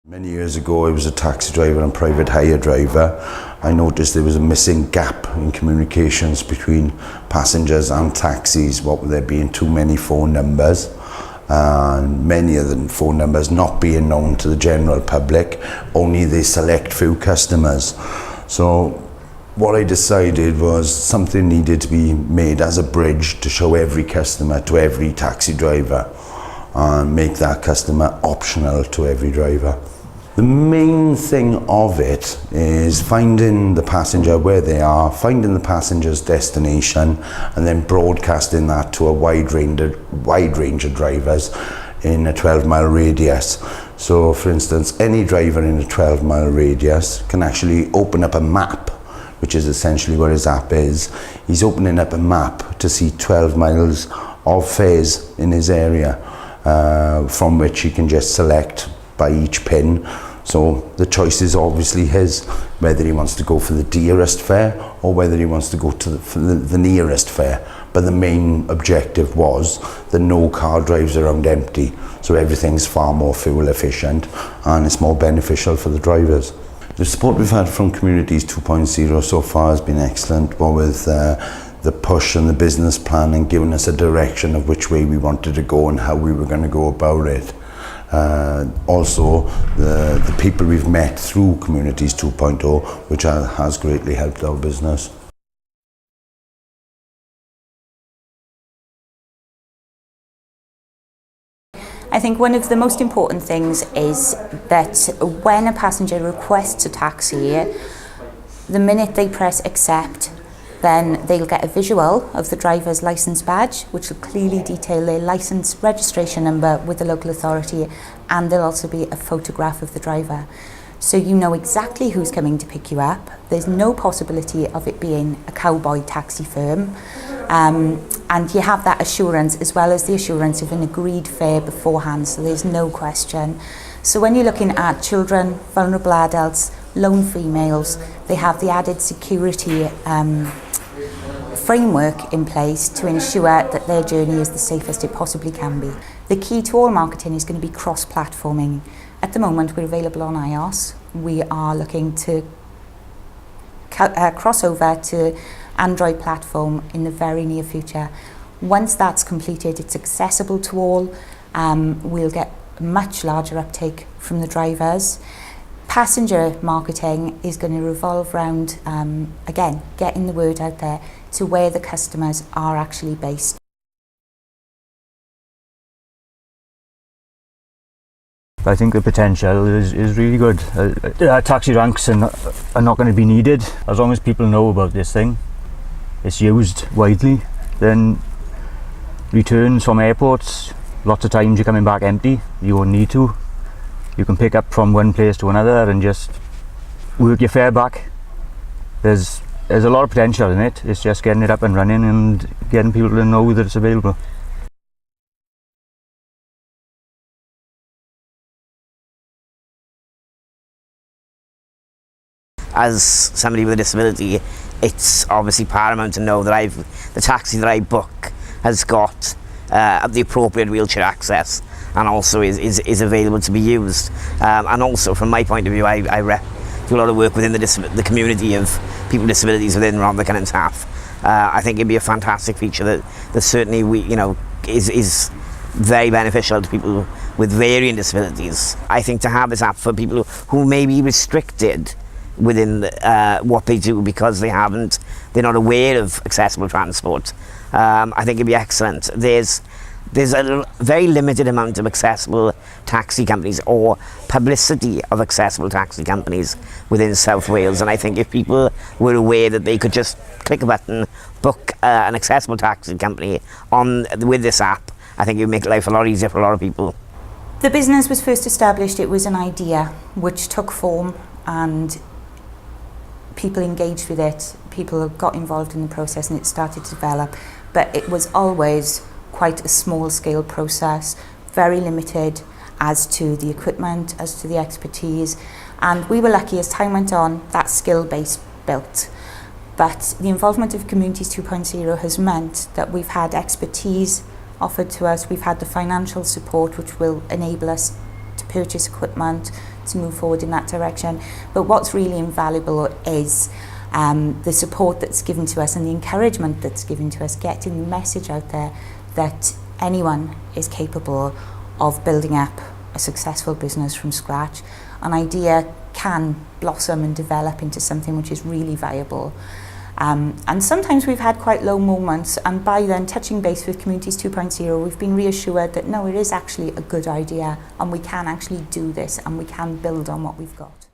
Many years ago, I was a taxi driver and private hire driver. I noticed there was a missing gap in communications between passengers and taxis. What with there being too many phone numbers, and many of the phone numbers not being known to the general public, only the select few customers. So what I decided was something needed to be made as a bridge to show every customer to every taxi driver and make that customer optional to every driver. The main thing of it is finding the passenger where they are, finding the passenger's destination, and then broadcasting that to a wide range of drivers in a 12-mile radius. So for instance, any driver in a 12-mile radius can actually open up a map, which is essentially what his app is. He's opening up a map to see 12 miles of fares in his area, from which he can just select by each pin. So the choice is obviously his, whether he wants to go for the dearest fare or whether he wants to go to the nearest fare. But the main objective was that no car drives around empty, so everything's far more fuel efficient and it's more beneficial for the drivers. The support we've had from Communities 2.0 so far has been excellent, what with the push and the business plan and giving us a direction of which way we wanted to go and how we were going to go about it. Also, the people we've met through Communities 2.0, which has greatly helped our business. I think one of the most important things is that when a passenger requests a taxi, the minute they press accept, then they'll get a visual of the driver's licence badge, which will clearly detail their licence registration number with the local authority, and there'll also be a photograph of the driver. So you know exactly who's coming to pick you up. There's no possibility of it being a cowboy taxi firm. And you have that assurance as well as the assurance of an agreed fare beforehand, so there's no question. So when you're looking at children, vulnerable adults, lone females, they have the added security framework in place to ensure that their journey is the safest it possibly can be. The key to all marketing is going to be cross-platforming. At the moment, we're available on iOS. We are looking to cross over to Android platform in the very near future. Once that's completed, it's accessible to all. We'll get much larger uptake from the drivers. Passenger marketing is going to revolve around, again, getting the word out there to where the customers are actually based. I think the potential is really good. Taxi ranks are not going to be needed as long as people know about this thing. It's used widely. Then returns from airports, lots of times you're coming back empty. You won't need to. You can pick up from one place to another and just work your fare back. There's a lot of potential in it. It's just getting it up and running and getting people to know that it's available. As somebody with a disability, it's obviously paramount to know that the taxi that I book has got the appropriate wheelchair access and also is available to be used. And also, from my point of view, I do a lot of work within the community of people with disabilities within Rhondda and Taff. I think it'd be a fantastic feature that certainly is very beneficial to people with varying disabilities. I think to have this app for people who may be restricted within what they do because they're not aware of accessible transport. I think it'd be excellent. There's a very limited amount of accessible taxi companies or publicity of accessible taxi companies within South Wales, and I think if people were aware that they could just click a button, book an accessible taxi company with this app, I think it would make life a lot easier for a lot of people. The business was first established, it was an idea which took form and people engaged with it, people got involved in the process and it started to develop, but it was always quite a small scale process, very limited as to the equipment, as to the expertise, and we were lucky as time went on that skill base built. But the involvement of Communities 2.0 has meant that we've had expertise offered to us, we've had the financial support which will enable us to purchase equipment, to move forward in that direction. But what's really invaluable is the support that's given to us and the encouragement that's given to us, getting the message out there that anyone is capable of building up a successful business from scratch. An idea can blossom and develop into something which is really viable. And sometimes we've had quite low moments, and by then touching base with Communities 2.0, we've been reassured that no, it is actually a good idea and we can actually do this and we can build on what we've got.